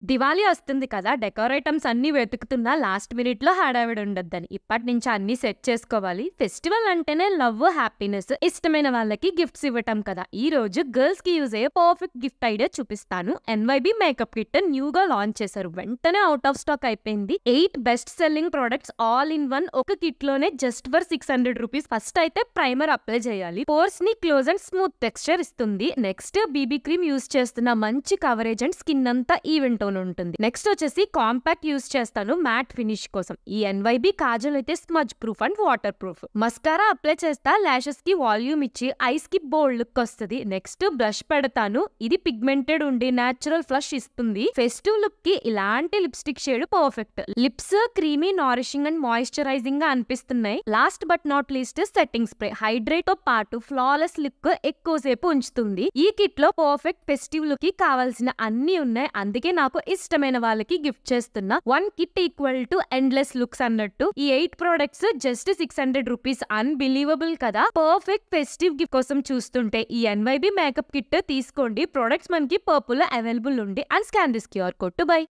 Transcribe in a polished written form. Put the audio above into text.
దివాళీ వస్తుంది కదా! Decor items అన్నీ వెతుకుతున్నా లాస్ట్ మినిట్‌లో హడావిడి ఉండొద్దని. ఇప్పటి నుంచి అన్నీ సెట్ చేసుకోవాలి. ఫెస్టివల్ అంటేనే లవ్, హ్యాపీనెస్. ఇష్టమైన వాళ్ళకి గిఫ్ట్స్ ఇవ్వటం కదా! ఈ రోజు గర్ల్స్‌కి యూజ్ అయ్యే పర్ఫెక్ట్ గిఫ్ట్ ఐడియా చూపిస్తాను. ఎన్‌వైబీ మేకప్ కిట్ న్యూగా లాంచ్ చేశారు. వెంటనే ఔట్ ఆఫ్ స్టాక్ అయిపోయింది. 8 best selling products all in one ఒక కిట్ లోనే జస్ట్ ఫర్ ₹600. ఫస్ట్ అయితే ప్రైమర్ అప్లై చేయాలి. పోర్స్ ని క్లోజ్ అండ్ స్మూత్ టెక్స్చర్ ఇస్తుంది. నెక్స్ట్ బీబీ క్రీమ్ యూజ్ చేస్తున్న మంచి కవరేజ్ అండ్ స్కిన్ అంతా ఈవెన్ టోన్ ఉంటుంది. నెక్స్ట్ వచ్చేసి కాంపాక్ట్ యూజ్ చేస్తాను మ్యాట్ ఫినిష్ కోసం. ఈ ఎన్‌వైబీ కాజల్ అయితే smudge proof and water proof. Mascara apply చేస్తా లాషెస్ కి వాల్యూమ్ ఇచ్చి ఐస్ కి బోల్డ్ లుక్ వస్తుంది. నెక్స్ట్ బ్రష్ పెడతాను. ఇది పిగ్మెంటెడ్ ఉండి నేచురల్ ఫ్లష్ ఇస్తుంది. ఫెస్టివ్ లుక్ కి ఇలాంటి lipstick shade perfect. Lips creamy, nourishing and moisturising గా అనిపిస్తున్నాయి. Last but not least setting spray hydrate తో పాటు ఫ్లాలెస్ లుక్ ఎక్కువసేపు ఉంచుతుంది. ఈ కిట్ లో పర్ఫెక్ట్ ఫెస్టివ్ లుక్ కి కావాల్సిన అన్ని ఉన్నాయి. అందుకే నాకు ఇష్టమైన వాళ్ళకి గిఫ్ట్ చేస్తున్నా. 1 kit equal to endless looks అన్నట్టు. ఈ 8 ప్రొడక్ట్స్ జస్ట్ ₹600. అన్బిలీవబుల్ కదా! పర్ఫెక్ట్ ఫెస్టివ్ గిఫ్ట్ కోసం చూస్తుంటే ఈ ఎన్‌వైబీ మేకప్ కిట్ తీసుకోండి. ప్రొడక్ట్స్ మనకి పర్పుల్ అవైలబుల్ ఉంది. And scan this QR code to buy.